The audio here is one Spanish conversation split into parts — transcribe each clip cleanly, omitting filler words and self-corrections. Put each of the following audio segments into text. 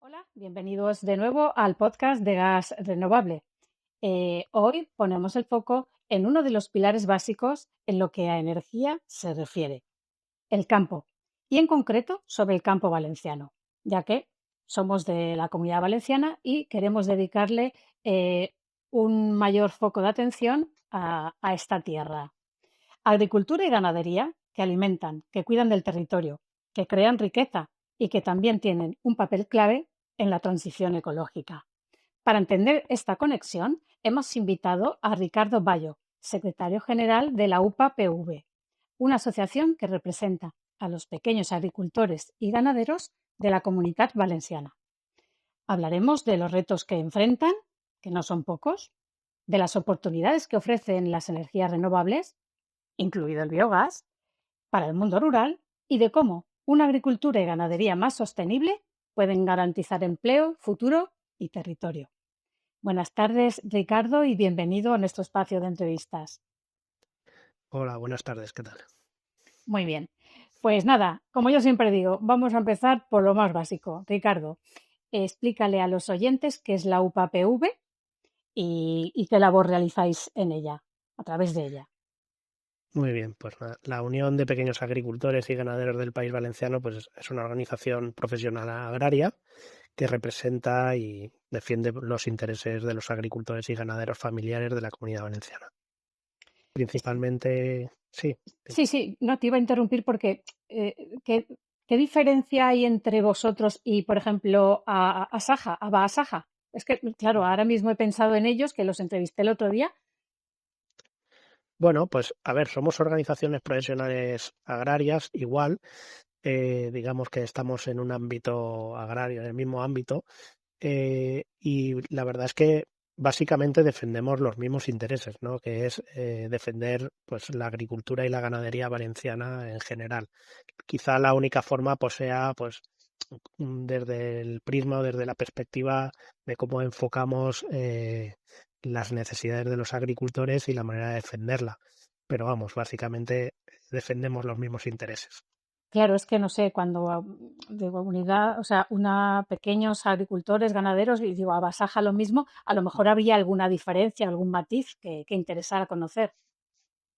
Hola, bienvenidos de nuevo al podcast de gas renovable. Hoy ponemos el foco en uno de los pilares básicos en lo que a energía se refiere, el campo, y en concreto sobre el campo valenciano, ya que somos de la Comunidad Valenciana y queremos dedicarle eh, un mayor foco de atención a esta tierra. Agricultura y ganadería que alimentan, que cuidan del territorio, que crean riqueza y que también tienen un papel clave en la transición ecológica. Para entender esta conexión, hemos invitado a Ricardo Bayo, secretario general de la UPA-PV, una asociación que representa a los pequeños agricultores y ganaderos de la Comunidad Valenciana. Hablaremos de los retos que enfrentan, que no son pocos, de las oportunidades que ofrecen las energías renovables, incluido el biogás, para el mundo rural y de cómo una agricultura y ganadería más sostenible pueden garantizar empleo, futuro y territorio. Buenas tardes, Ricardo, y bienvenido a nuestro espacio de entrevistas. Hola, buenas tardes, ¿qué tal? Muy bien. Pues nada, como yo siempre digo, vamos a empezar por lo más básico. Ricardo, explícale a los oyentes qué es la UPA-PV y qué labor realizáis en ella, a través de ella. Muy bien, pues nada, la Unión de Pequeños Agricultores y Ganaderos del País Valenciano pues es una organización profesional agraria que representa y defiende los intereses de los agricultores y ganaderos familiares de la Comunidad Valenciana. Principalmente, sí, dime. Sí, sí, no te iba a interrumpir porque ¿qué, qué diferencia hay entre vosotros y, por ejemplo, a Saja, a Baasaja? Es que, claro, ahora mismo he pensado en ellos, que los entrevisté el otro día. Bueno, pues a ver, somos organizaciones profesionales agrarias igual, digamos que estamos en un ámbito agrario, en el mismo ámbito. Y la verdad es que básicamente defendemos los mismos intereses, ¿no? Que es defender pues la agricultura y la ganadería valenciana en general. Quizá la única forma pues sea pues desde el prisma o desde la perspectiva de cómo enfocamos las necesidades de los agricultores y la manera de defenderla. Pero vamos, básicamente defendemos los mismos intereses. Claro, es que no sé, cuando digo unidad, o sea, una pequeños agricultores, ganaderos, y digo a Basaja lo mismo, a lo mejor habría alguna diferencia, algún matiz que interesara conocer.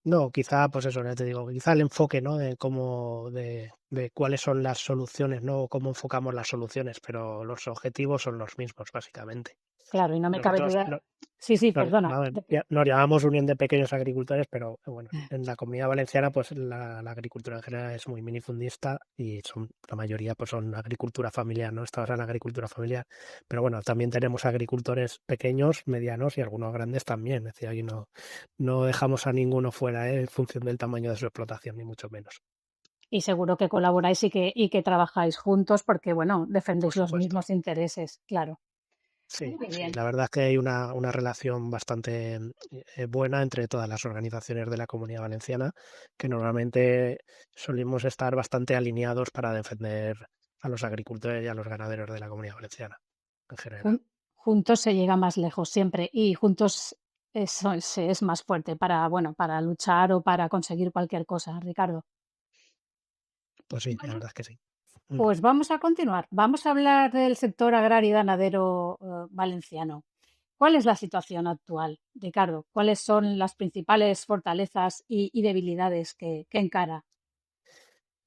No, quizá, pues eso, ya te digo, quizá el enfoque, ¿no? De cómo, de cuáles son las soluciones, ¿no? O cómo enfocamos las soluciones, pero los objetivos son los mismos, básicamente. Claro, y no me cabe Nosotros duda. Sí, sí, perdona. nos llamamos Unión de Pequeños Agricultores, pero bueno, en la Comunidad Valenciana, pues la agricultura en general es muy minifundista y son, la mayoría pues son agricultura familiar, ¿no? Esta en la agricultura familiar. Pero bueno, también tenemos agricultores pequeños, medianos y algunos grandes también. Es decir, aquí no dejamos a ninguno fuera, en función del tamaño de su explotación, ni mucho menos, Y seguro que colaboráis y que trabajáis juntos porque, bueno, por defendéis los supuesto. mismos intereses, claro. Sí, Muy sí, bien. la verdad es que hay una relación bastante buena entre todas las organizaciones de la Comunidad Valenciana, que normalmente solimos estar bastante alineados para defender a los agricultores y a los ganaderos de la Comunidad Valenciana en general. Juntos se llega más lejos siempre y juntos se es más fuerte para, bueno, para luchar o para conseguir cualquier cosa, Ricardo. Pues sí, la Bueno, verdad es que sí. Mm. pues vamos a continuar. Vamos a hablar del sector agrario y ganadero valenciano. ¿Cuál es la situación actual, Ricardo? ¿Cuáles son las principales fortalezas y debilidades que encara?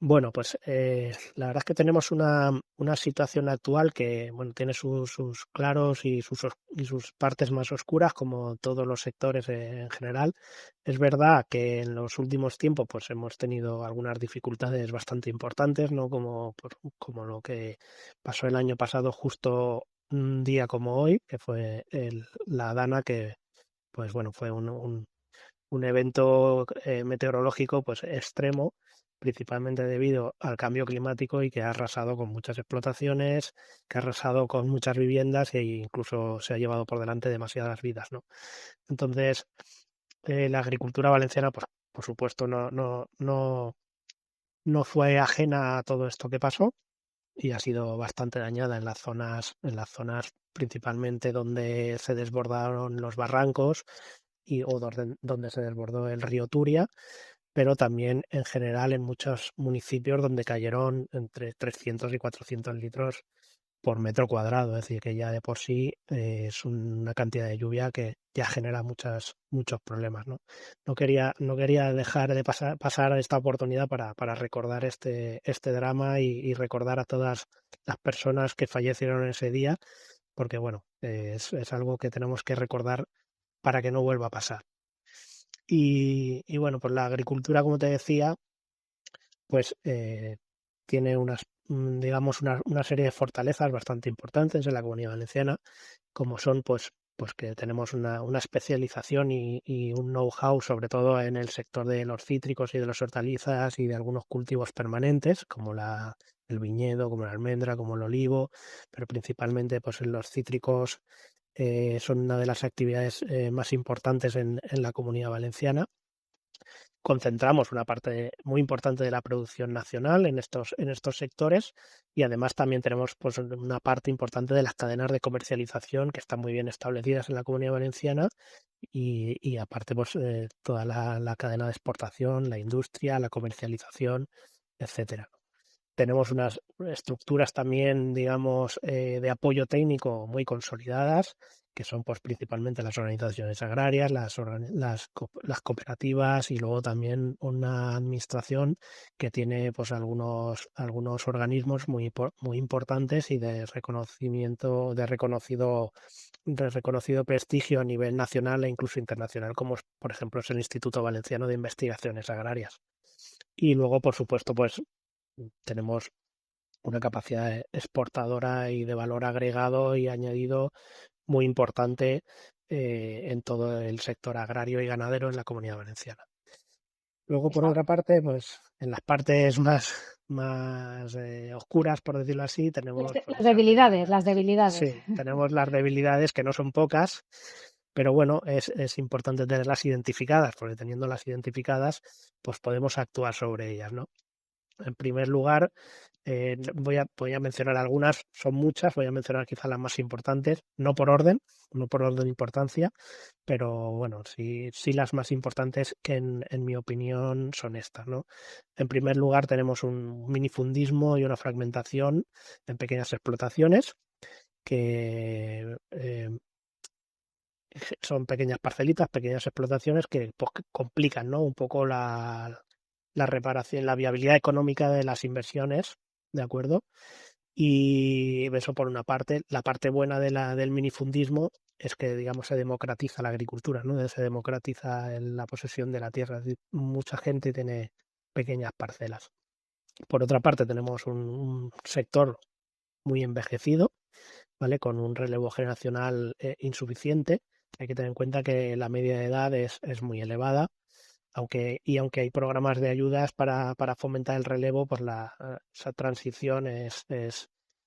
Bueno, pues la verdad es que tenemos una situación actual que bueno, tiene sus claros y y sus partes más oscuras, como todos los sectores en general. Es verdad que en los últimos tiempos pues, hemos tenido algunas dificultades bastante importantes, ¿no? Como lo que pasó el año pasado, justo un día como hoy, que fue la Dana, que pues, bueno, fue un evento meteorológico pues extremo, principalmente debido al cambio climático y que ha arrasado con muchas explotaciones, que ha arrasado con muchas viviendas e incluso se ha llevado por delante demasiadas vidas, ¿no? Entonces, la agricultura valenciana, pues por supuesto, no fue ajena a todo esto que pasó y ha sido bastante dañada en las zonas principalmente donde se desbordaron los barrancos o donde se desbordó el río Turia, pero también en general en muchos municipios donde cayeron entre 300 y 400 litros por metro cuadrado, es decir, que ya de por sí es una cantidad de lluvia que ya genera muchos problemas, ¿no? No quería dejar de pasar esta oportunidad para recordar este drama y recordar a todas las personas que fallecieron ese día, porque bueno, es algo que tenemos que recordar para que no vuelva a pasar. Y bueno, pues la agricultura, como te decía, pues tiene digamos, una serie de fortalezas bastante importantes en la Comunidad Valenciana, como son pues que tenemos una especialización y un know-how, sobre todo en el sector de los cítricos y de las hortalizas y de algunos cultivos permanentes, como el viñedo, como la almendra, como el olivo, pero principalmente pues en los cítricos son una de las actividades más importantes en la Comunidad Valenciana. Concentramos una parte muy importante de la producción nacional en estos sectores, y además también tenemos pues una parte importante de las cadenas de comercialización que están muy bien establecidas en la Comunidad Valenciana, y aparte pues toda la cadena de exportación, la industria, la comercialización, etcétera. Tenemos unas estructuras también, digamos, de apoyo técnico muy consolidadas, que son pues principalmente las organizaciones agrarias, las cooperativas, y luego también una administración que tiene pues algunos organismos muy importantes y de reconocido prestigio a nivel nacional e incluso internacional, como por ejemplo es el Instituto Valenciano de Investigaciones Agrarias. Y luego, por supuesto, pues tenemos una capacidad exportadora y de valor agregado y añadido muy importante en todo el sector agrario y ganadero en la Comunidad Valenciana. Luego, por Esa- otra parte, pues en las partes más oscuras, por decirlo así, Las, tenemos de- pues, las debilidades, las debilidades. sí, tenemos las debilidades, que no son pocas, pero bueno, es importante tenerlas identificadas, porque teniendo las identificadas, pues podemos actuar sobre ellas, ¿no? En primer lugar, voy a mencionar algunas, son muchas, voy a mencionar quizá las más importantes, no por orden de importancia, pero bueno, sí las más importantes, que en mi opinión son estas, ¿no? En primer lugar, tenemos un minifundismo y una fragmentación en pequeñas explotaciones que son pequeñas parcelitas, pequeñas explotaciones que pues, que complican, ¿no? Un poco la reparación, la viabilidad económica de las inversiones, ¿de acuerdo? Y eso por una parte. La parte buena del minifundismo es que, digamos, se democratiza la agricultura, ¿no? Se democratiza la posesión de la tierra. Es decir, mucha gente tiene pequeñas parcelas. Por otra parte, tenemos un sector muy envejecido, ¿vale? Con un relevo generacional insuficiente. Hay que tener en cuenta que la media de edad es muy elevada, aunque hay programas de ayudas para fomentar el relevo, pues esa transición es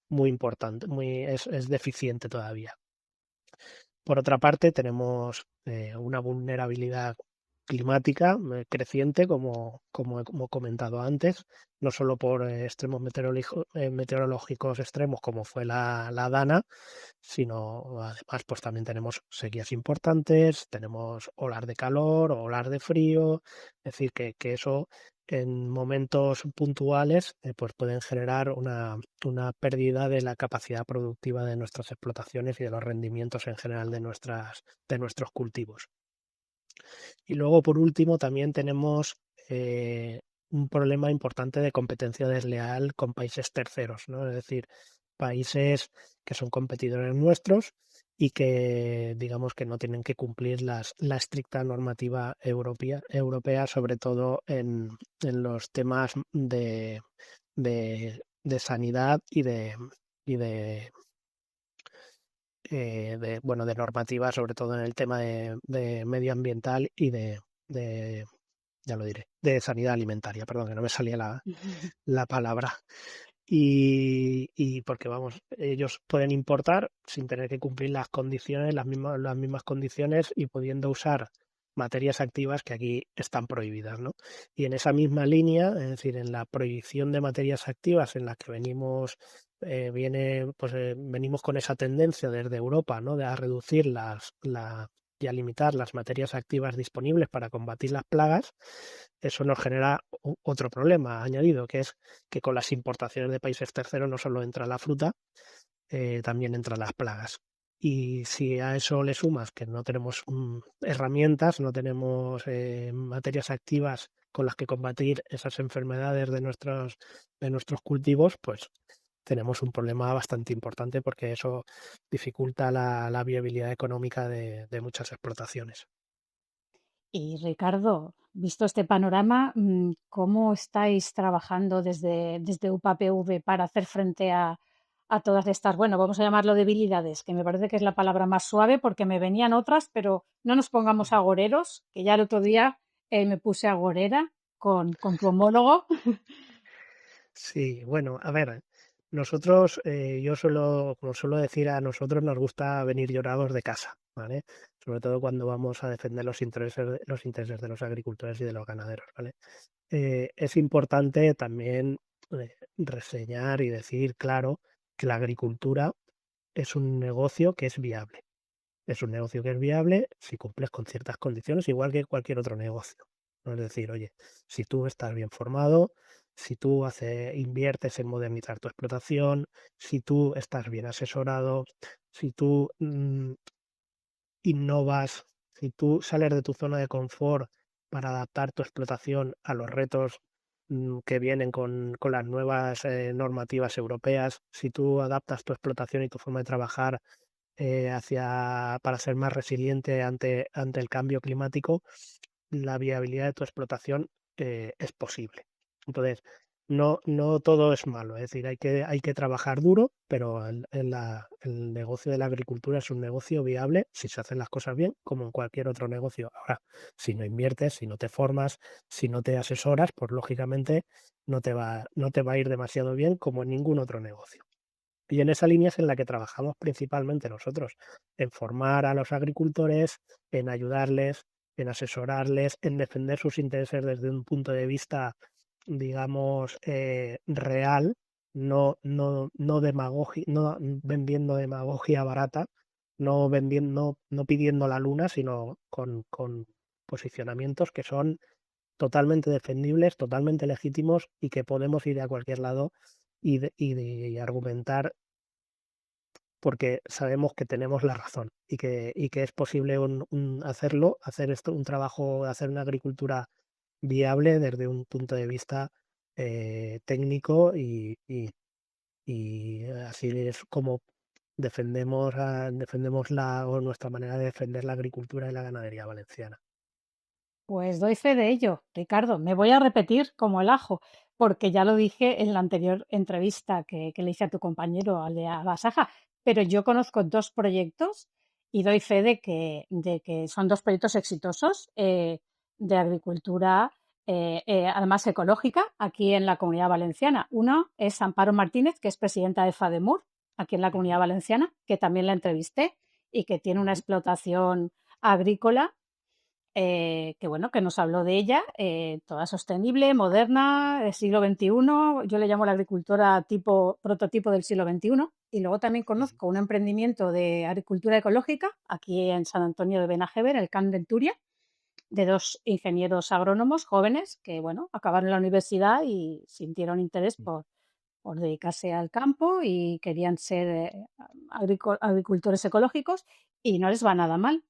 muy importante, es deficiente todavía. Por otra parte, tenemos una vulnerabilidad climática creciente, como he comentado antes, no solo por extremos meteorológicos extremos, como fue la Dana, sino además pues también tenemos sequías importantes, tenemos olas de calor, olas de frío, es decir, que eso en momentos puntuales pues pueden generar una pérdida de la capacidad productiva de nuestras explotaciones y de los rendimientos en general de nuestros cultivos. Y luego, por último, también tenemos un problema importante de competencia desleal con países terceros, ¿no? Es decir, países que son competidores nuestros y que, digamos, que no tienen que cumplir la estricta normativa europea, sobre todo en los temas de sanidad y de normativa, sobre todo en el tema de medioambiental y ya lo diré, de sanidad alimentaria, perdón, que no me salía la palabra. Y porque, vamos, ellos pueden importar sin tener que cumplir las condiciones, las mismas condiciones, y pudiendo usar materias activas que aquí están prohibidas, ¿no? Y en esa misma línea, es decir, en la prohibición de materias activas en las que venimos con esa tendencia desde Europa, ¿no? De a reducir y a limitar las materias activas disponibles para combatir las plagas. Eso nos genera otro problema añadido, que es que con las importaciones de países terceros no solo entra la fruta, también entran las plagas. Y si a eso le sumas que no tenemos herramientas, no tenemos materias activas con las que combatir esas enfermedades de nuestros cultivos, pues tenemos un problema bastante importante porque eso dificulta la viabilidad económica de muchas explotaciones. Y Ricardo, visto este panorama, ¿cómo estáis trabajando desde UPAPV para hacer frente a todas estas, bueno, vamos a llamarlo debilidades, que me parece que es la palabra más suave porque me venían otras, pero no nos pongamos agoreros, que ya el otro día me puse agorera con tu homólogo. Sí, bueno, a ver, nosotros, yo suelo, como suelo decir, a nosotros nos gusta venir llorados de casa, ¿vale? Sobre todo cuando vamos a defender los intereses de los agricultores y de los ganaderos, ¿vale? Es importante también reseñar y decir claro que la agricultura es un negocio que es viable. Es un negocio que es viable si cumples con ciertas condiciones, igual que cualquier otro negocio, ¿no? Es decir, oye, si tú estás bien formado, si tú inviertes en modernizar tu explotación, si tú estás bien asesorado, si tú innovas, si tú sales de tu zona de confort para adaptar tu explotación a los retos que vienen con las nuevas normativas europeas, si tú adaptas tu explotación y tu forma de trabajar para ser más resiliente ante el cambio climático, la viabilidad de tu explotación es posible. Entonces, no todo es malo, es decir, hay que trabajar duro, pero el negocio de la agricultura es un negocio viable si se hacen las cosas bien, como en cualquier otro negocio. Ahora, si no inviertes, si no te formas, si no te asesoras, pues lógicamente no te va a ir demasiado bien como en ningún otro negocio. Y en esa línea es en la que trabajamos principalmente nosotros, en formar a los agricultores, en ayudarles, en asesorarles, en defender sus intereses desde un punto de vista, digamos, real, no vendiendo demagogia barata, no pidiendo la luna, sino con posicionamientos que son totalmente defendibles, totalmente legítimos y que podemos ir a cualquier lado y argumentar porque sabemos que tenemos la razón y que es posible hacer esto, un trabajo, hacer una agricultura viable desde un punto de vista técnico y así es como defendemos nuestra manera de defender la agricultura y la ganadería valenciana. Pues doy fe de ello, Ricardo. Me voy a repetir como el ajo, porque ya lo dije en la anterior entrevista que le hice a tu compañero, al de Abasaja, pero yo conozco dos proyectos y doy fe de que son dos proyectos exitosos de agricultura, además ecológica, aquí en la Comunidad Valenciana. Uno es Amparo Martínez, que es presidenta de FADEMUR, aquí en la Ujú, Comunidad Valenciana, que también la entrevisté y que tiene una ujú, explotación agrícola que bueno, que nos habló de ella, toda sostenible, moderna, del siglo XXI. Yo le llamo la agricultora tipo prototipo del siglo XXI. Y luego también ujú, conozco un emprendimiento de agricultura ecológica aquí en San Antonio de Benajever, el Camp del Turia, de dos ingenieros agrónomos jóvenes que, bueno, acabaron la universidad y sintieron interés ujú. por dedicarse al campo y querían ser agricultores ecológicos y no les va nada mal.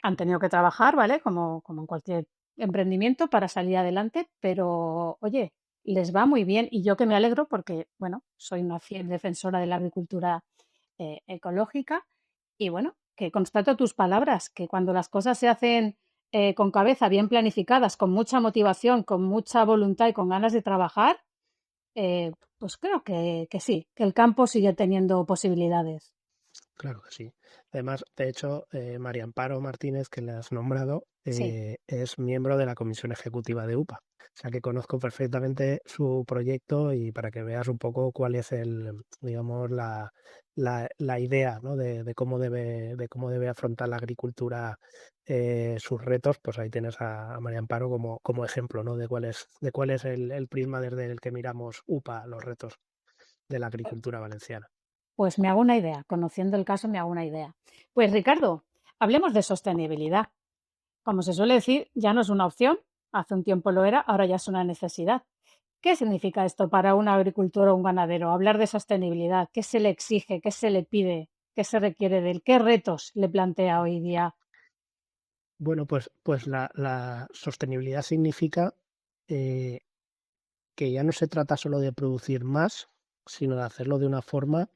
Han tenido que trabajar, ¿vale? Como en cualquier emprendimiento para salir adelante, pero oye, les va muy bien y yo que me alegro porque, bueno, soy una fiel defensora de la agricultura ecológica y bueno, que constato tus palabras, que cuando las cosas se hacen con cabeza, bien planificadas, con mucha motivación, con mucha voluntad y con ganas de trabajar, pues creo que sí, que el campo sigue teniendo posibilidades. Claro que sí. Además, de hecho, María Amparo Martínez, que le has nombrado, Sí. es miembro de la comisión ejecutiva de UPA. O sea que conozco perfectamente su proyecto y para que veas un poco cuál es digamos, la idea, ¿no? De cómo debe afrontar la agricultura sus retos, pues ahí tienes a María Amparo como ejemplo, ¿no? De cuál es el prisma desde el que miramos UPA los retos de la agricultura valenciana. Pues me hago una idea, conociendo el caso me hago una idea. Pues Ricardo, hablemos de sostenibilidad. Como se suele decir, ya no es una opción, hace un tiempo lo era, ahora ya es una necesidad. ¿Qué significa esto para un agricultor o un ganadero? Hablar de sostenibilidad, ¿qué se le exige? ¿Qué se le pide? ¿Qué se requiere de él? ¿Qué retos le plantea hoy día? Bueno, pues la sostenibilidad significa, eh, que ya no se trata solo de producir más, sino de hacerlo de una forma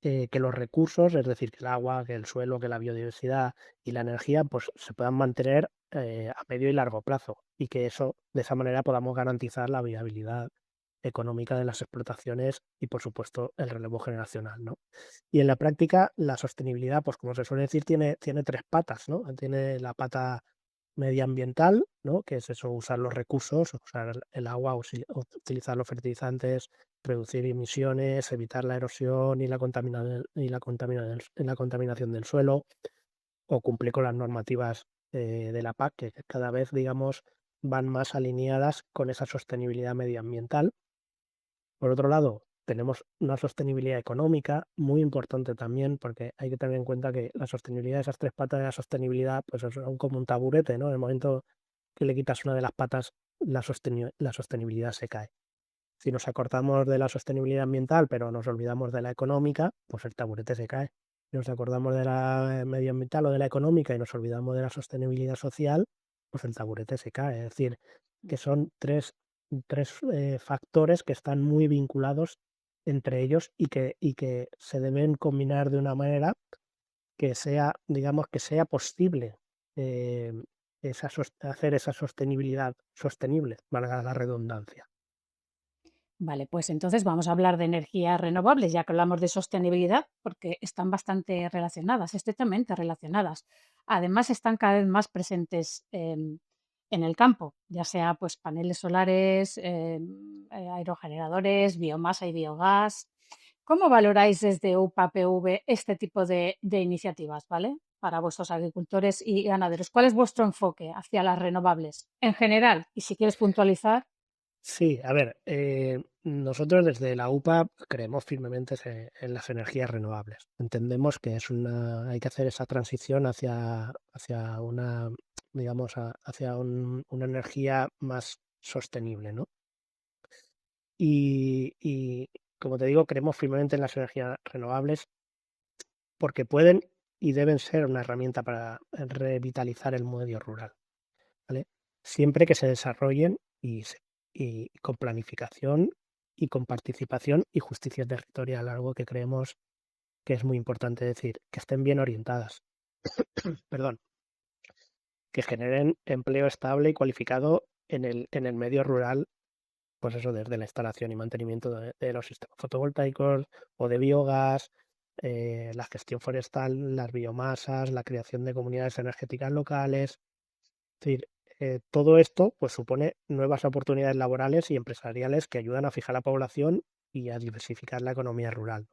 que los recursos, es decir, que el agua, que el suelo, que la biodiversidad y la energía, pues se puedan mantener a medio y largo plazo y que eso, de esa manera podamos garantizar la viabilidad económica de las explotaciones y, por supuesto, el relevo generacional, ¿no? Y en la práctica, la sostenibilidad, pues como se suele decir, tiene tres patas, ¿no? Tiene la pata medioambiental, ¿no? Que es eso, usar los recursos, usar el agua, utilizar los fertilizantes, reducir emisiones, evitar la erosión y la contaminación del suelo, o cumplir con las normativas de la PAC, que cada vez, digamos, van más alineadas con esa sostenibilidad medioambiental. Por otro lado, tenemos una sostenibilidad económica muy importante también, porque hay que tener en cuenta que la sostenibilidad, esas tres patas de la sostenibilidad, pues son como un taburete, ¿no? En el momento que le quitas una de las patas, la sostenibilidad se cae. Si nos acordamos de la sostenibilidad ambiental, pero nos olvidamos de la económica, pues el taburete se cae. Si nos acordamos de la medioambiental o de la económica y nos olvidamos de la sostenibilidad social, pues el taburete se cae. Es decir, que son tres factores que están muy vinculados entre ellos y que se deben combinar de una manera que sea, digamos, que sea posible eh, hacer esa sostenibilidad sostenible, valga la redundancia. Vale, pues entonces vamos a hablar de energías renovables, ya que hablamos de sostenibilidad, porque están bastante relacionadas, estrechamente relacionadas. Además, están cada vez más presentes en el campo, ya sea pues paneles solares, aerogeneradores, biomasa y biogás. ¿Cómo valoráis desde UPA-PV este tipo de iniciativas, ¿vale? Para vuestros agricultores y ganaderos. ¿Cuál es vuestro enfoque hacia las renovables en general? Y si quieres puntualizar. Sí, a ver, nosotros desde la UPA creemos firmemente en las energías renovables. Entendemos que hay que hacer esa transición hacia una, digamos, hacia una energía más sostenible, ¿no? Y como te digo, creemos firmemente en las energías renovables porque pueden y deben ser una herramienta para revitalizar el medio rural. ¿Vale? Siempre que se desarrollen y con planificación y con participación y justicia territorial, algo que creemos que es muy importante decir, que estén bien orientadas, perdón, que generen empleo estable y cualificado en el medio rural, pues eso, desde la instalación y mantenimiento de los sistemas fotovoltaicos o de biogás, la gestión forestal, las biomasas, la creación de comunidades energéticas locales. Es decir, todo esto pues supone nuevas oportunidades laborales y empresariales que ayudan a fijar la población y a diversificar la economía rural,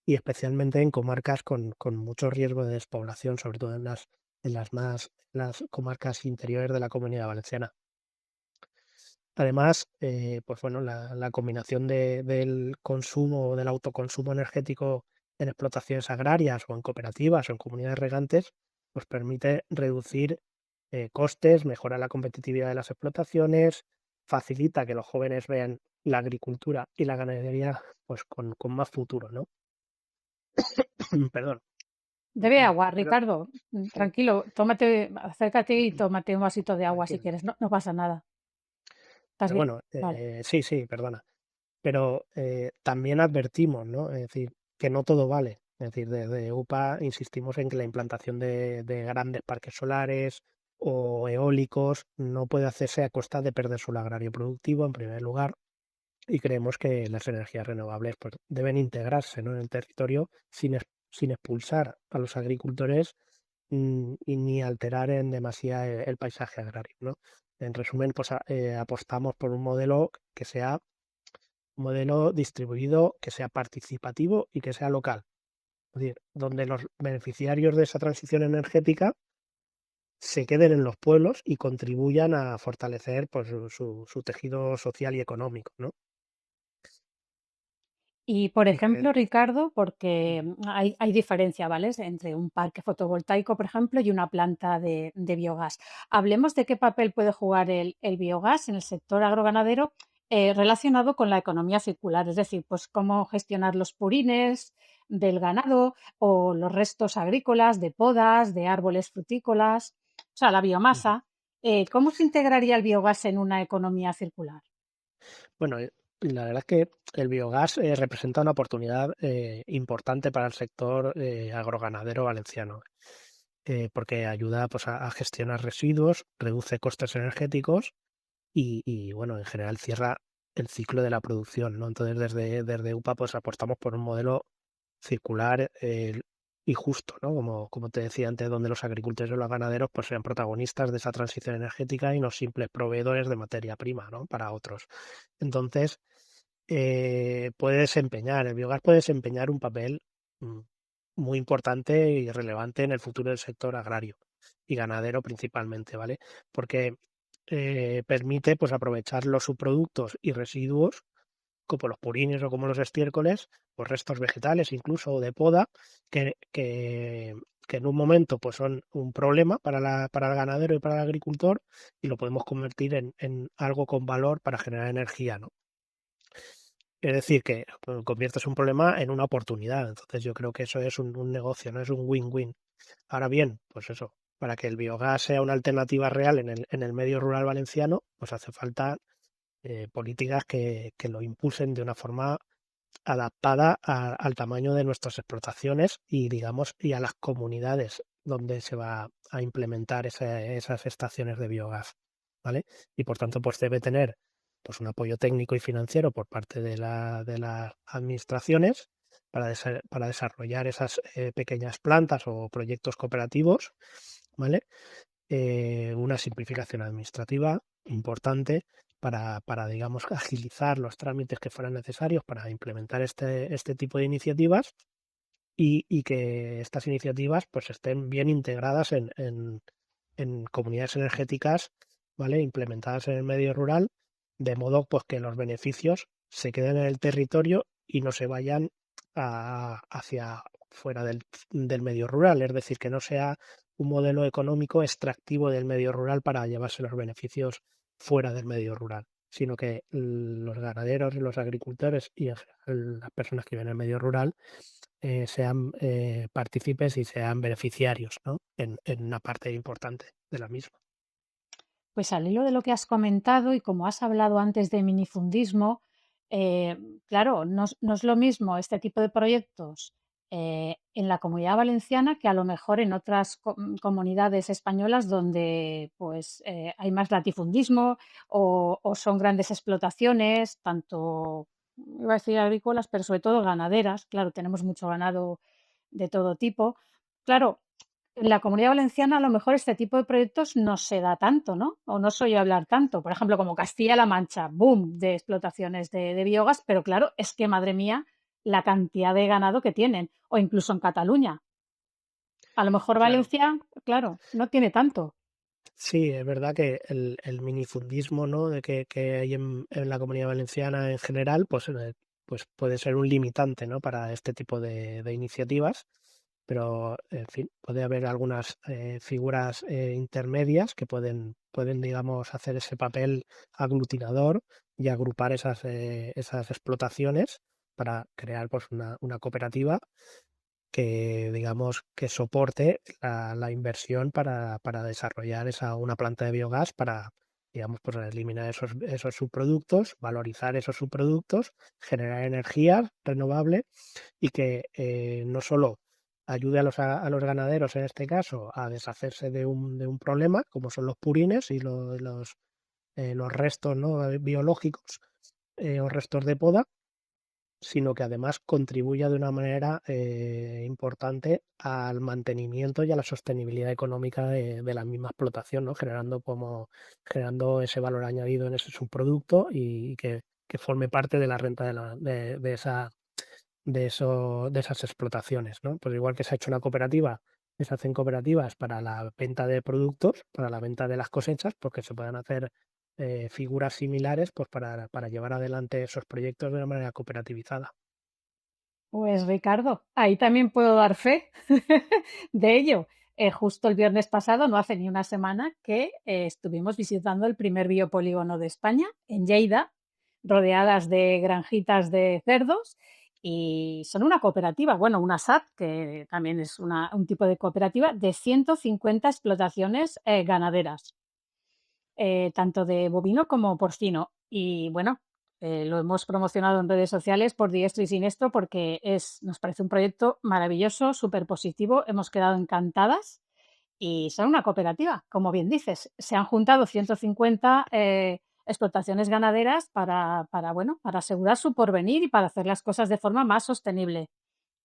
y especialmente en comarcas con mucho riesgo de despoblación, sobre todo las comarcas interiores de la Comunidad Valenciana. Además, pues bueno, la combinación del consumo o del autoconsumo energético en explotaciones agrarias o en cooperativas o en comunidades regantes, pues permite reducir costes, mejora la competitividad de las explotaciones, facilita que los jóvenes vean la agricultura y la ganadería pues con más futuro, ¿no? Perdón. Bebe agua, Pero, Ricardo. Tranquilo, tómate, acércate y tómate un vasito de agua si tranquilo. quieres. No, no pasa nada. ¿Estás Pero bien? bueno, Vale. sí, sí, perdona. Pero, también advertimos, ¿no? Es decir, que no todo vale. Es decir, desde UPA insistimos en que la implantación de grandes parques solares o eólicos no puede hacerse a costa de perder suelo agrario productivo, en primer lugar, y creemos que las energías renovables, pues, deben integrarse, ¿no?, en el territorio sin expulsar a los agricultores, y ni alterar en demasía el paisaje agrario, ¿no? En resumen, pues, apostamos por un modelo que sea un modelo distribuido, que sea participativo y que sea local. Es decir, donde los beneficiarios de esa transición energética se queden en los pueblos y contribuyan a fortalecer pues, su tejido social y económico, ¿no? Y, por Y cre- ejemplo, Ricardo, Ujú. porque hay diferencia, ¿vale? Entre un parque fotovoltaico, por ejemplo, y una planta de biogás. Hablemos de qué papel puede jugar el biogás en el sector agroganadero relacionado con la economía circular, es decir, pues cómo gestionar los purines del ganado o los restos agrícolas de podas, de árboles frutícolas, o sea, la Ujú. biomasa. ¿Cómo se integraría el biogás en una economía circular? Bueno, la verdad es que el biogás representa una oportunidad importante para el sector agroganadero valenciano, porque ayuda pues, a gestionar residuos, reduce costes energéticos y, bueno, en general cierra el ciclo de la producción, ¿no? Entonces, desde UPA pues apostamos por un modelo circular y justo, ¿no? Como te decía antes, donde los agricultores y los ganaderos pues sean protagonistas de esa transición energética y no simples proveedores de materia prima, ¿no? Para otros. Entonces, el biogás puede desempeñar un papel mm, muy importante y relevante en el futuro del sector agrario y ganadero principalmente, ¿vale? Porque permite pues aprovechar los subproductos y residuos como los purines o como los estiércoles, o restos vegetales incluso o de poda, que, que, que en un momento pues son un problema para el ganadero y para el agricultor y lo podemos convertir en algo con valor para generar energía, ¿no? Es decir, que pues, conviertes un problema en una oportunidad. Entonces yo creo que eso es un negocio, ¿no? Es un win-win. Ahora bien, pues eso, para que el biogás sea una alternativa real en el medio rural valenciano, pues hace falta políticas que lo impulsen de una forma adaptada al tamaño de nuestras explotaciones y, digamos, y a las comunidades donde se va a implementar esas estaciones de biogás, ¿vale? Y por tanto, pues debe tener pues un apoyo técnico y financiero por parte de las administraciones para desarrollar esas pequeñas plantas o proyectos cooperativos, ¿vale? Una simplificación administrativa importante digamos, agilizar los trámites que fueran necesarios para implementar este tipo de iniciativas y que estas iniciativas pues estén bien integradas en comunidades energéticas, ¿vale? Implementadas en el medio rural, de modo pues que los beneficios se queden en el territorio y no se vayan hacia fuera del medio rural, es decir, que no sea un modelo económico extractivo del medio rural para llevarse los beneficios fuera del medio rural, sino que los ganaderos y los agricultores y en general las personas que viven en el medio rural sean partícipes y sean beneficiarios, ¿no? En una parte importante de la misma. Pues al hilo de lo que has comentado y como has hablado antes de minifundismo, eh, claro, no es lo mismo este tipo de proyectos en la Comunidad Valenciana que a lo mejor en otras comunidades españolas donde pues hay más latifundismo o son grandes explotaciones, tanto, iba a decir agrícolas, pero sobre todo ganaderas. Claro, tenemos mucho ganado de todo tipo. Claro, en la Comunidad Valenciana, a lo mejor este tipo de proyectos no se da tanto, ¿no? O no se oye hablar tanto. Por ejemplo, como Castilla-La Mancha, boom, de explotaciones de biogás, pero claro, es que, madre mía, la cantidad de ganado que tienen, o incluso en Cataluña. A lo mejor Claro. Valencia, claro, no tiene tanto. Sí, es verdad que el minifundismo, ¿no? Que hay en la Comunidad Valenciana en general, pues puede ser un limitante, ¿no? Para este tipo de iniciativas, pero en fin, puede haber algunas figuras intermedias que pueden, digamos, hacer ese papel aglutinador y agrupar esas explotaciones para crear pues una cooperativa que, digamos, que soporte la inversión para desarrollar una planta de biogás para, digamos, pues eliminar esos subproductos, valorizar esos subproductos, generar energía renovable y que no solo ayude a los ganaderos, en este caso, a deshacerse de un problema, como son los purines y los restos, ¿no? Biológicos o restos de poda, sino que además contribuya de una manera importante al mantenimiento y a la sostenibilidad económica de la misma explotación, ¿no? Generando ese valor añadido en ese subproducto y que forme parte de la renta de esas explotaciones, ¿no? Pues igual que se ha hecho una cooperativa, que se hacen cooperativas para la venta de productos, para la venta de las cosechas, porque se puedan hacer figuras similares pues para llevar adelante esos proyectos de una manera cooperativizada. Pues Ricardo, ahí también puedo dar fe de ello. Justo el viernes pasado, no hace ni una semana, que estuvimos visitando el primer biopolígono de España, en Lleida, rodeadas de granjitas de cerdos y son una cooperativa, bueno, una SAT, que también es un tipo de cooperativa, de 150 explotaciones ganaderas, tanto de bovino como porcino. Y bueno, lo hemos promocionado en redes sociales por diestro y siniestro porque nos parece un proyecto maravilloso, súper positivo. Hemos quedado encantadas y son una cooperativa, como bien dices. Se han juntado 150 explotaciones ganaderas bueno, para asegurar su porvenir y para hacer las cosas de forma más sostenible.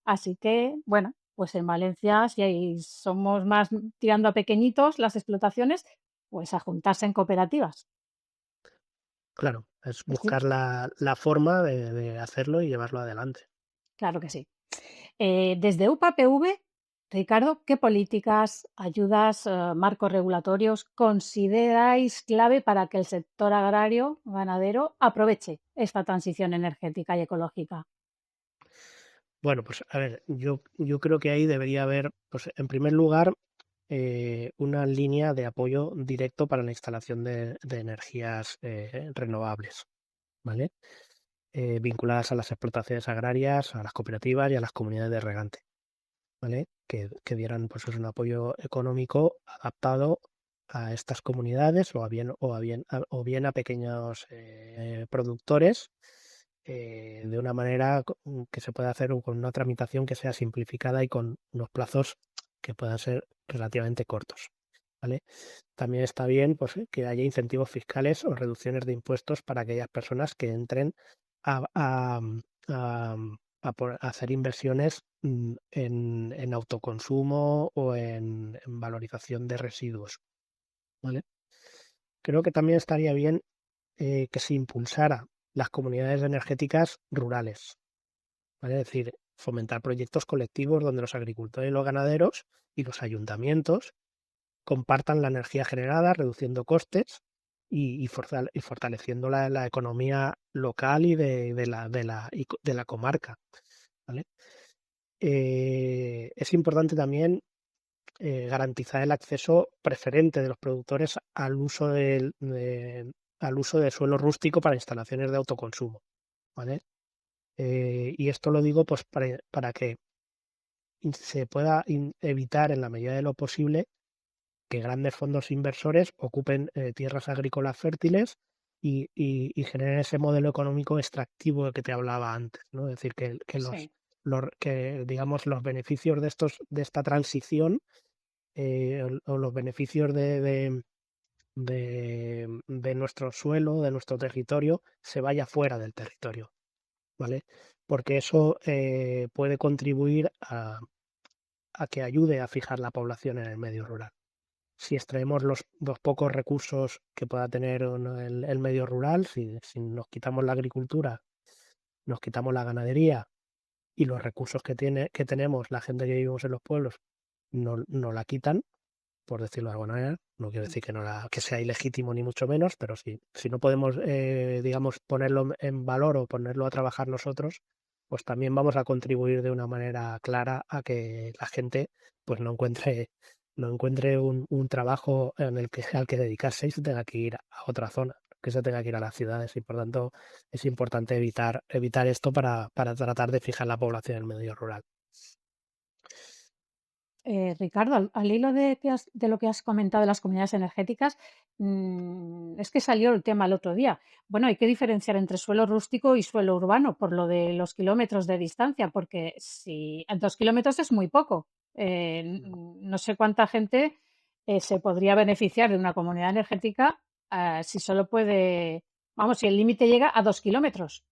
Así que, bueno, pues en Valencia, si somos más tirando a pequeñitos las explotaciones, pues a juntarse en cooperativas. Claro, es Pues sí, buscar la forma de hacerlo y llevarlo adelante. claro que sí. Desde UPAPV, Ricardo, ¿qué políticas, ayudas, marcos regulatorios consideráis clave para que el sector agrario ganadero aproveche esta transición energética y ecológica? Bueno, pues a ver, yo creo que ahí debería haber, pues en primer lugar, una línea de apoyo directo para la instalación de energías renovables, ¿vale? Vinculadas a las explotaciones agrarias, a las cooperativas y a las comunidades de regante, ¿vale? Que dieran pues un apoyo económico adaptado a estas comunidades o bien a pequeños productores de una manera que se pueda hacer con una tramitación que sea simplificada y con unos plazos que puedan ser relativamente cortos, ¿vale? También está bien pues, que haya incentivos fiscales o reducciones de impuestos para aquellas personas que entren a, a, a hacer inversiones en autoconsumo o en valorización de residuos, ¿vale? Creo que también estaría bien que se impulsara las comunidades energéticas rurales, ¿vale? Es decir, fomentar proyectos colectivos donde los agricultores y los ganaderos y los ayuntamientos compartan la energía generada, reduciendo costes y fortaleciendo la economía local y de la comarca, ¿vale? Es importante también garantizar el acceso preferente de los productores al uso de suelo rústico para instalaciones de autoconsumo, ¿vale? Y esto lo digo pues para que se pueda evitar en la medida de lo posible que grandes fondos inversores ocupen tierras agrícolas fértiles y generen ese modelo económico extractivo del que te hablaba antes, ¿no? Es decir, Sí. que digamos los beneficios de esta transición o los beneficios de nuestro suelo, de nuestro territorio, se vaya fuera del territorio, ¿vale? Porque eso puede contribuir a que ayude a fijar la población en el medio rural. Si extraemos los pocos recursos que pueda tener el medio rural, si nos quitamos la agricultura, nos quitamos la ganadería y los recursos que tenemos la gente que vivimos en los pueblos no la quitan, por decirlo de alguna manera. No quiero decir que sea ilegítimo ni mucho menos, pero si no podemos, digamos, ponerlo en valor o ponerlo a trabajar nosotros, pues también vamos a contribuir de una manera clara a que la gente pues no encuentre un trabajo al que dedicarse y se tenga que ir a otra zona, que se tenga que ir a las ciudades. Y por tanto es importante evitar esto para tratar de fijar la población en el medio rural. Ricardo, al hilo de lo que has comentado de las comunidades energéticas, es que salió el tema el otro día. Bueno, hay que diferenciar entre suelo rústico y suelo urbano por lo de los kilómetros de distancia, porque si a 2 kilómetros es muy poco. No sé cuánta gente se podría beneficiar de una comunidad energética si solo puede, vamos, si el límite llega a 2 kilómetros.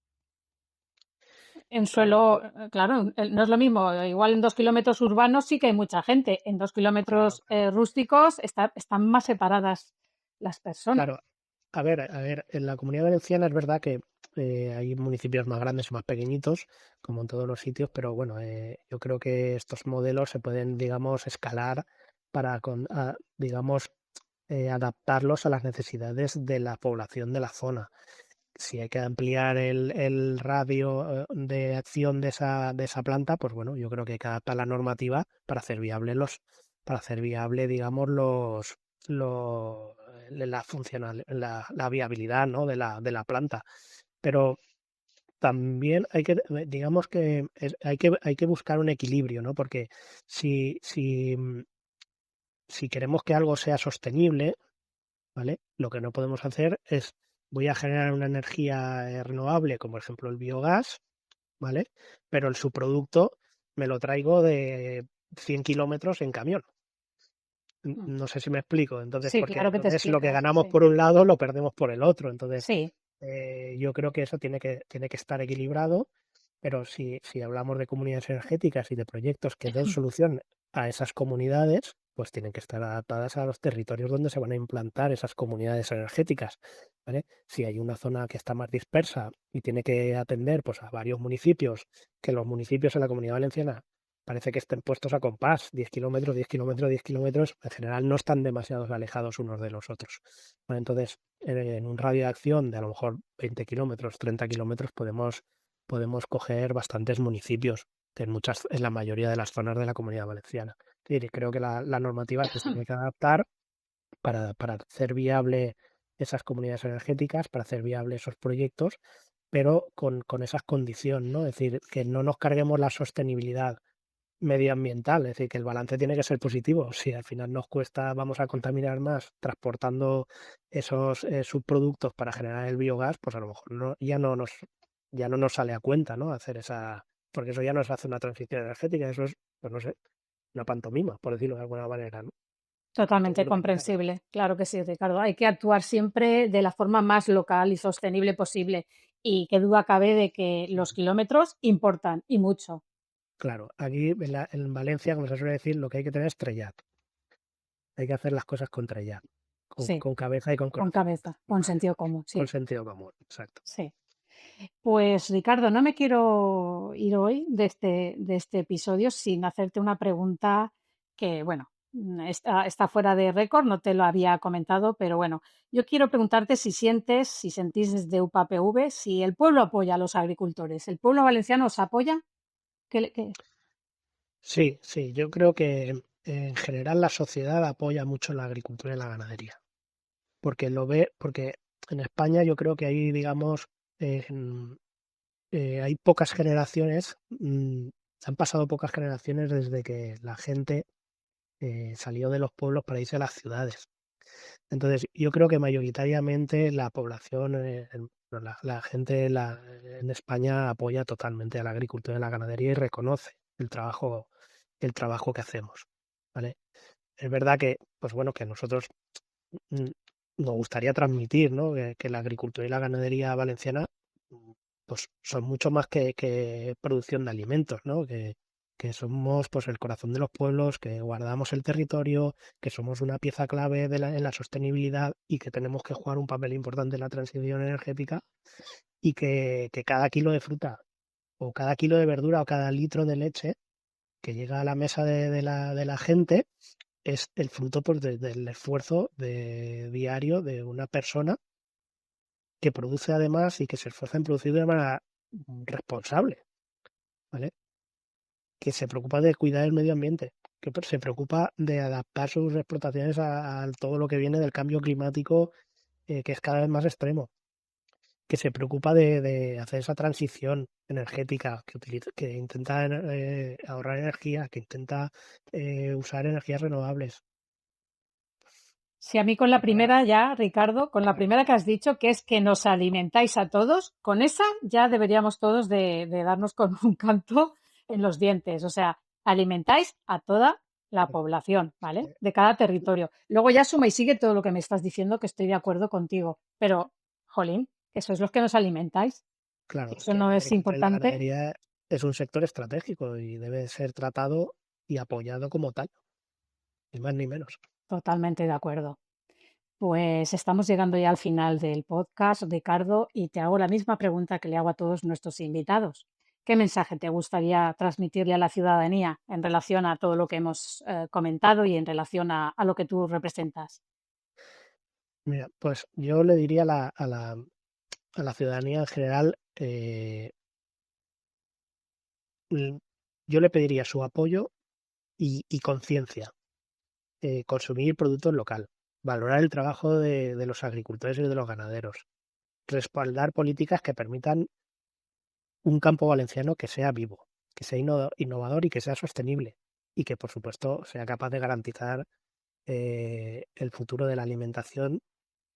En Claro, suelo, claro, no es lo mismo, igual en 2 kilómetros urbanos sí que hay mucha gente, en 2 claro, kilómetros, rústicos están más separadas las personas. claro. A ver, en la Comunidad Valenciana es verdad que hay municipios más grandes y más pequeñitos, como en todos los sitios, pero bueno, yo creo que estos modelos se pueden, digamos, escalar digamos, adaptarlos a las necesidades de la población de la zona. Si hay que ampliar el radio de acción de esa planta, pues bueno, yo creo que hay que adaptar la normativa para hacer viable, digamos, la viabilidad, ¿no? de la planta. pero también hay que, digamos que hay que buscar un equilibrio, ¿no? Porque si, si, si queremos que algo sea sostenible, ¿vale? Lo que no podemos hacer es, voy a generar una energía renovable, como por ejemplo el biogás, ¿vale? Pero el subproducto me lo traigo de 100 kilómetros en camión. Mm. No sé si me explico. Entonces, Sí, porque claro que te entonces lo que explicas, ganamos sí. por un lado lo perdemos por el otro. Entonces, Sí. yo creo que eso tiene que estar equilibrado, pero si hablamos de comunidades energéticas y de proyectos que den solución a esas comunidades, pues tienen que estar adaptadas a los territorios donde se van a implantar esas comunidades energéticas, ¿vale? Si hay una zona que está más dispersa y tiene que atender, pues, a varios municipios, que los municipios en la Comunidad Valenciana parece que estén puestos a compás, 10 kilómetros, 10 kilómetros, 10 kilómetros, en general no están demasiado alejados unos de los otros. Bueno, entonces, en un radio de acción de a lo mejor 20 kilómetros, 30 kilómetros, podemos coger bastantes municipios en la mayoría de las zonas de la Comunidad Valenciana. Es decir, y creo que la normativa se tiene que adaptar para hacer viable esas comunidades energéticas, para hacer viable esos proyectos, pero con esas condiciones, ¿no? Es decir, que no nos carguemos la sostenibilidad medioambiental, es decir, que el balance tiene que ser positivo. Si al final nos cuesta, vamos a contaminar más transportando esos subproductos para generar el biogás, pues a lo mejor ya no nos sale a cuenta, ¿no? Hacer esa, porque eso ya no es hacer una transición energética, eso es, pues no sé, una pantomima, por decirlo de alguna manera, ¿no? Yo Totalmente creo que hay que hacerlo. comprensible. Claro que sí, Ricardo. Hay que actuar siempre de la forma más local y sostenible posible. Y qué duda cabe de que los Ujú. kilómetros importan y mucho. Claro, aquí en Valencia, como se suele decir, lo que hay que tener es trellat. Hay que hacer las cosas con trellat, Sí, con cabeza y con con corazón. cabeza, con sentido común. Con Sí, sentido común, exacto. sí. Pues Ricardo, no me quiero ir hoy de este episodio sin hacerte una pregunta que, bueno, está fuera de récord, no te lo había comentado, pero bueno, yo quiero preguntarte si sentís desde UPAPV, si el pueblo apoya a los agricultores. ¿El pueblo valenciano os apoya? ¿Qué? Sí, sí, yo creo que en general la sociedad apoya mucho la agricultura y la ganadería, porque porque en España yo creo que hay, digamos, hay pocas generaciones, han pasado pocas generaciones desde que la gente salió de los pueblos para irse a las ciudades. Entonces, yo creo que mayoritariamente la población, no, la gente en España apoya totalmente a la agricultura y la ganadería y reconoce el trabajo que hacemos, ¿vale? Es verdad que, pues bueno, que nosotros mm, nos gustaría transmitir, ¿no? Que la agricultura y la ganadería valenciana mm, pues son mucho más que producción de alimentos, ¿no? Que somos pues el corazón de los pueblos, que guardamos el territorio, que somos una pieza clave en la sostenibilidad y que tenemos que jugar un papel importante en la transición energética y que cada kilo de fruta o cada kilo de verdura o cada litro de leche que llega a la mesa de la gente es el fruto pues, del esfuerzo diario de una persona que produce además y que se esfuerza en producir de manera responsable, ¿vale? Que se preocupa de cuidar el medio ambiente, que se preocupa de adaptar sus explotaciones a todo lo que viene del cambio climático, que es cada vez más extremo, que se preocupa de hacer esa transición energética, que intenta ahorrar energía, que intenta usar energías renovables. Si a mí con la Para, primera ya, Ricardo, con la primera que has dicho, que es que nos alimentáis a todos, con esa ya deberíamos todos de darnos con un canto en los dientes. O sea, alimentáis a toda la población, ¿vale? eh, De cada territorio. Luego ya suma y sigue todo lo que me estás diciendo, que estoy de acuerdo contigo. Pero, jolín, que sois los que nos alimentáis. claro, Si es eso que no la es agricultura y la importante, ganadería es un sector estratégico y debe ser tratado y apoyado como tal, ni más ni menos. totalmente de acuerdo. Pues estamos llegando ya al final del podcast, Ricardo, y te hago la misma pregunta que le hago a todos nuestros invitados. ¿Qué mensaje te gustaría transmitirle a la ciudadanía en relación a todo lo que hemos comentado y en relación a lo que tú representas? Mira, pues yo le diría a la ciudadanía en general, l- yo le pediría su apoyo y conciencia, consumir productos local, valorar el trabajo de los agricultores y de los ganaderos, respaldar políticas que permitan un campo valenciano que sea vivo, que sea innovador y que sea sostenible, y que, por supuesto, sea capaz de garantizar, el futuro de la alimentación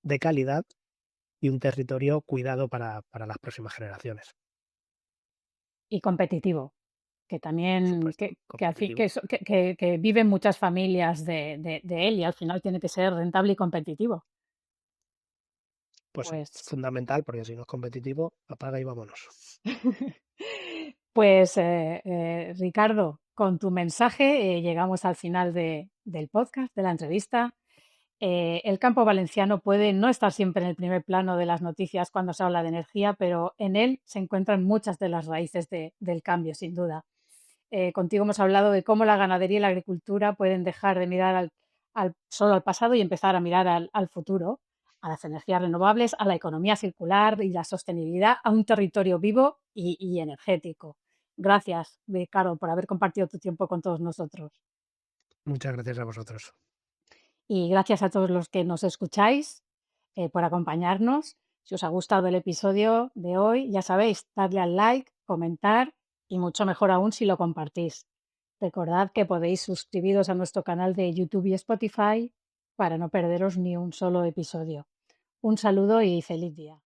de calidad y un territorio cuidado para las próximas generaciones. Y competitivo, que Por también supuesto, que al fin competitivo. que viven muchas familias de él y al final tiene que ser rentable y competitivo. Pues es Pues fundamental, porque si no es competitivo, apaga y vámonos. pues, Ricardo, con tu mensaje, llegamos al final del podcast, de la entrevista. El campo valenciano puede no estar siempre en el primer plano de las noticias cuando se habla de energía, pero en él se encuentran muchas de las raíces del cambio, sin duda. Contigo hemos hablado de cómo la ganadería y la agricultura pueden dejar de mirar solo al pasado y empezar a mirar al futuro, a las energías renovables, a la economía circular y la sostenibilidad, a un territorio vivo y energético. Gracias, Ricardo, por haber compartido tu tiempo con todos nosotros. Muchas gracias a vosotros. Y gracias a todos los que nos escucháis por acompañarnos. Si os ha gustado el episodio de hoy, ya sabéis, darle al like, comentar y mucho mejor aún si lo compartís. Recordad que podéis suscribiros a nuestro canal de YouTube y Spotify para no perderos ni un solo episodio. Un saludo y feliz día.